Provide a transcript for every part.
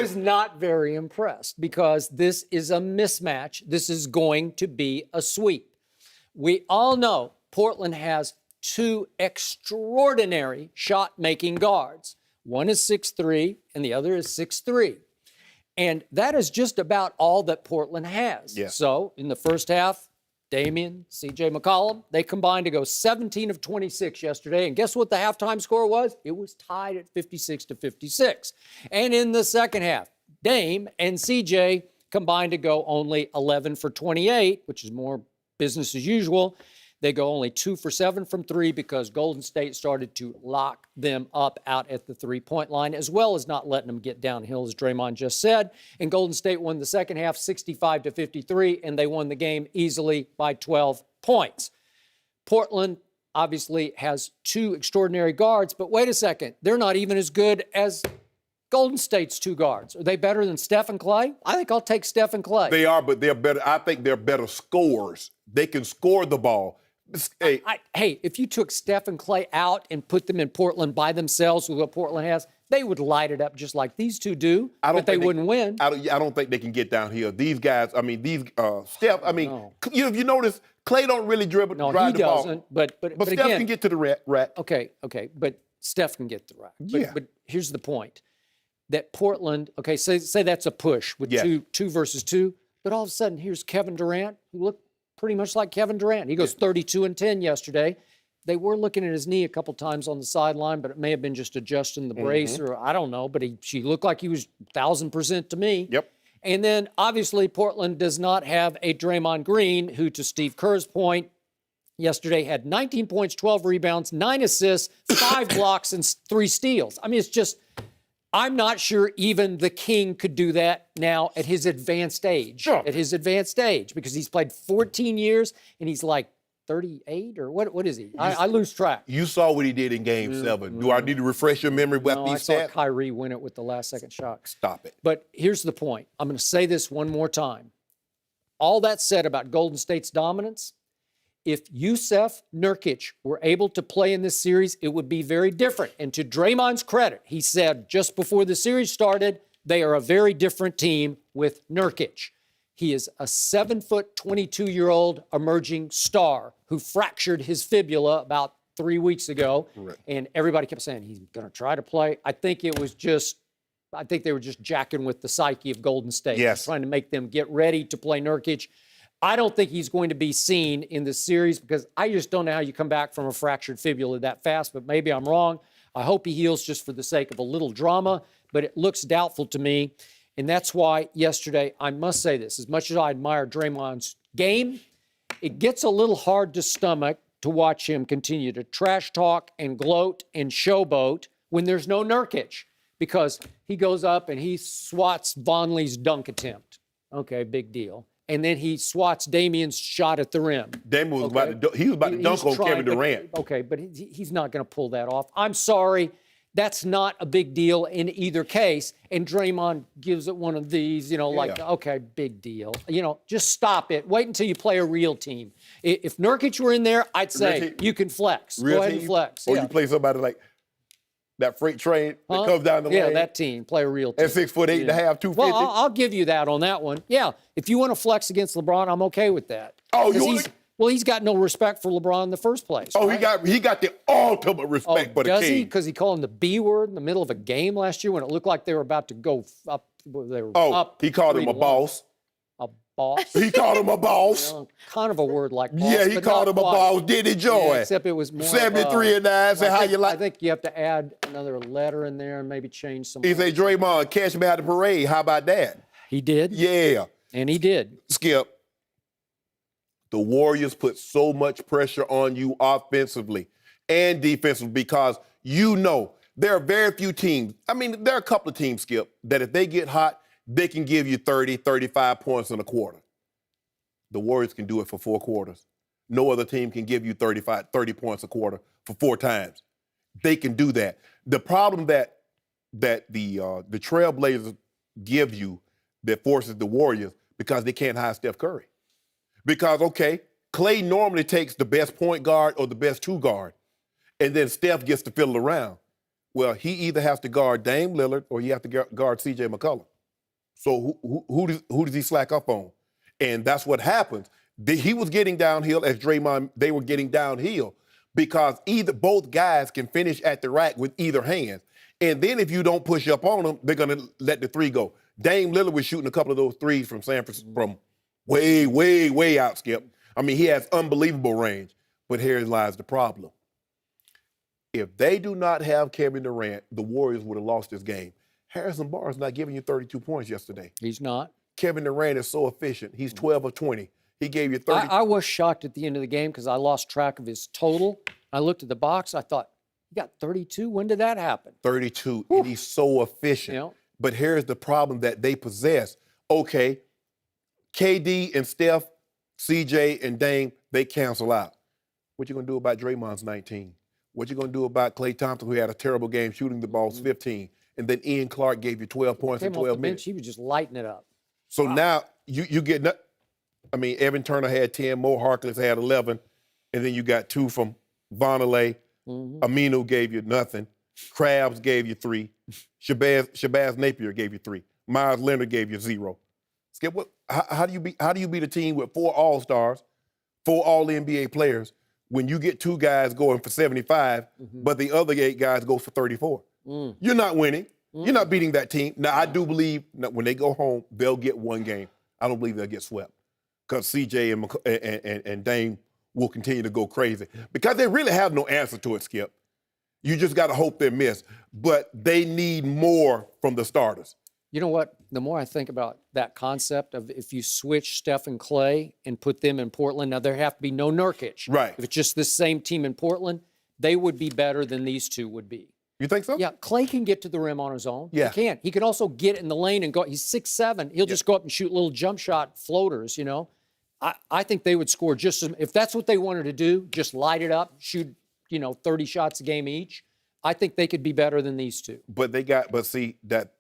was not very impressed because this is a mismatch. This is going to be a sweep. We all know Portland has two extraordinary shot-making guards. One is 6'3", and the other is 6'3". And that is just about all that Portland has. Yeah. So in the first half, Damian, C.J. McCollum, they combined to go 17 of 26 yesterday. And guess what the halftime score was? It was tied at 56-56. And in the second half, Dame and C.J. combined to go only 11 for 28, which is more business as usual. They go only 2 for 7 from three because Golden State started to lock them up out at the three-point line, as well as not letting them get downhill, as Draymond just said. And Golden State won the second half 65-53, and they won the game easily by 12 points. Portland obviously has two extraordinary guards, but wait a second. They're not even as good as Golden State's two guards. Are they better than Steph and Clay? I think I'll take Steph and Clay. They are, but they're better. I think they're better scorers. They can score the ball. Hey, if you took Steph and Clay out and put them in Portland by themselves with what Portland has, they would light it up just like these two do, but they wouldn't win. I don't think they can get down here. These guys, Steph, if you notice, Clay don't really drive the ball. No, he doesn't, but Steph again, can get to the rack. Okay, but Steph can get the rack. But here's the point, that Portland, okay, say that's a push with two versus two, but all of a sudden, here's Kevin Durant, who looked pretty much like Kevin Durant. He goes 32 and 10 yesterday. They were looking at his knee a couple times on the sideline, but it may have been just adjusting the brace or I don't know, but she looked like he was 1,000% to me. Yep. And then obviously Portland does not have a Draymond Green who, to Steve Kerr's point, yesterday had 19 points, 12 rebounds, 9 assists, 5 blocks, and 3 steals. I mean, it's just, I'm not sure even the king could do that now at his advanced age. Sure. At his advanced age, because he's played 14 years and he's like 38 or what is he? I lose track. You saw what he did in Game 7. Do I need to refresh your memory about these I stats? saw Kyrie win it with the last-second shot. Stop it. But here's the point. I'm going to say this one more time. All that said about Golden State's dominance, if Jusuf Nurkic were able to play in this series, it would be very different. And to Draymond's credit, he said just before the series started, they are a very different team with Nurkic. He is a 7-foot, 22-year-old emerging star who fractured his fibula about 3 weeks ago. Right. And everybody kept saying he's going to try to play. I think they were just jacking with the psyche of Golden State. Yes. Trying to make them get ready to play Nurkic. I don't think he's going to be seen in this series because I just don't know how you come back from a fractured fibula that fast, but maybe I'm wrong. I hope he heals just for the sake of a little drama, but it looks doubtful to me. And that's why yesterday, I must say this, as much as I admire Draymond's game, it gets a little hard to stomach to watch him continue to trash talk and gloat and showboat when there's no Nurkic, because he goes up and he swats Vonleh's dunk attempt. Okay, big deal. And then he swats Damian's shot at the rim. Damian was about to dunk on Kevin Durant. Okay, but he's not going to pull that off. I'm sorry. That's not a big deal in either case. And Draymond gives it one of these, okay, big deal. Just stop it. Wait until you play a real team. If Nurkic were in there, I'd say you can flex. Go ahead and flex. Or you play somebody like that freight train that comes down the lane. Yeah, that team. Play a real team. At 6'8" and a half, 250. Well, I'll give you that on that one. Yeah, if you want to flex against LeBron, I'm okay with that. Oh, he's got no respect for LeBron in the first place. Oh, right? he got the ultimate respect for the king. Does he? Because he called him the B word in the middle of a game last year when it looked like they were about to go up. He called him a boss. A boss? He called him a boss. Kind of a word like boss. Yeah, he called him a boss. Did he, Joy? Yeah, except it was more 73 and 9. Say how you like. I think you have to add another letter in there and maybe change some. He say, Draymond, catch me at the parade. How about that? He did. Yeah. And he did. Skip, the Warriors put so much pressure on you offensively and defensively because there are very few teams. I mean, there are a couple of teams, Skip, that if they get hot, they can give you 30, 35 points in a quarter. The Warriors can do it for 4 quarters. No other team can give you 30 points a quarter for 4 times. They can do that. The problem that the Trailblazers give you that forces the Warriors because they can't hide Steph Curry. Because, okay, Klay normally takes the best point guard or the best 2 guard, and then Steph gets to fiddle around. Well, he either has to guard Dame Lillard or he has to guard C.J. McCollum. So who does he slack up on? And that's what happens. He was getting downhill as Draymond, they were getting downhill because both guys can finish at the rack with either hand. And then if you don't push up on them, they're going to let the three go. Dame Lillard was shooting a couple of those threes from San Francisco, from way, way, way out, Skip. I mean, he has unbelievable range. But here lies the problem. If they do not have Kevin Durant, the Warriors would have lost this game. Harrison Barnes not giving you 32 points yesterday. He's not. Kevin Durant is so efficient. He's 12 of 20. He gave you 30. I was shocked at the end of the game because I lost track of his total. I looked at the box. I thought, he got 32? When did that happen? 32, and he's so efficient. You know? But here's the problem that they possess. Okay, KD and Steph, CJ and Dame, they cancel out. What you going to do about Draymond's 19? What you going to do about Klay Thompson, who had a terrible game shooting the balls, 15? And then Ian Clark gave you 12 points in 12 minutes. He was just lighting it up. So now you get, I mean, Evan Turner had 10, Mo Harkless had 11, and then you got 2 from Vonleh. Aminu gave you nothing. Krabs gave you 3. Shabazz Napier gave you 3. Myles Leonard gave you 0. Skip, how do you beat a team with 4 All-Stars, 4 All-NBA players when you get 2 guys going for 75, but the other 8 guys go for 34? You're not winning. You're not beating that team. Now, I do believe that when they go home, they'll get 1 game. I don't believe they'll get swept because CJ and Dame will continue to go crazy because they really have no answer to it, Skip. You just got to hope they miss. But they need more from the starters. You know what? The more I think about that concept of if you switch Steph and Klay and put them in Portland, now there have to be no Nurkic. Right. If it's just this same team in Portland, they would be better than these 2 would be. You think so? Yeah, Klay can get to the rim on his own. Yeah. He can. He can also get in the lane and go. He's 6'7". He'll just go up and shoot little jump shot floaters, you know. I think they would score just as, if that's what they wanted to do, just light it up, shoot, 30 shots a game each. I think they could be better than these 2. But see, that,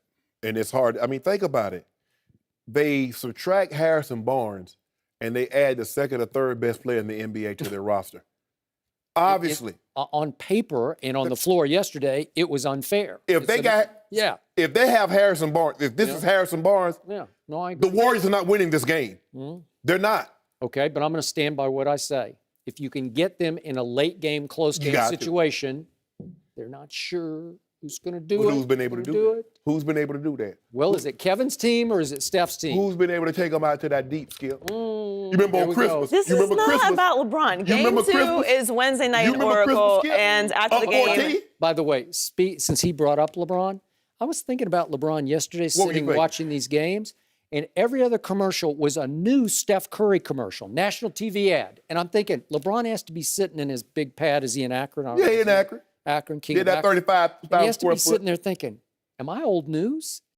and it's hard. I mean, think about it. They subtract Harrison Barnes and they add the 2nd or 3rd best player in the NBA to their roster. Obviously. On paper and on the floor yesterday, it was unfair. If they have Harrison Barnes, if this is Harrison Barnes, I agree. the Warriors are not winning this game. They're not. Okay, but I'm going to stand by what I say. If you can get them in a late game, close game situation, they're not sure who's going to do it. Who's been able to do it? Who's been able to do that? Well, is it Kevin's team or is it Steph's team? Who's been able to take them out to that deep, Skip? You remember on Christmas? This is not about LeBron. Game 2 is Wednesday night in Oracle, and after the game. By the way, since he brought up LeBron, I was thinking about LeBron yesterday, sitting watching these games, and every other commercial was a new Steph Curry commercial, national TV ad. And I'm thinking, LeBron has to be sitting in his big pad. Is he in Akron? Yeah, he in Akron. Akron, King Did that Akron. 35,000 He has to square be foot. sitting there thinking, am I old news?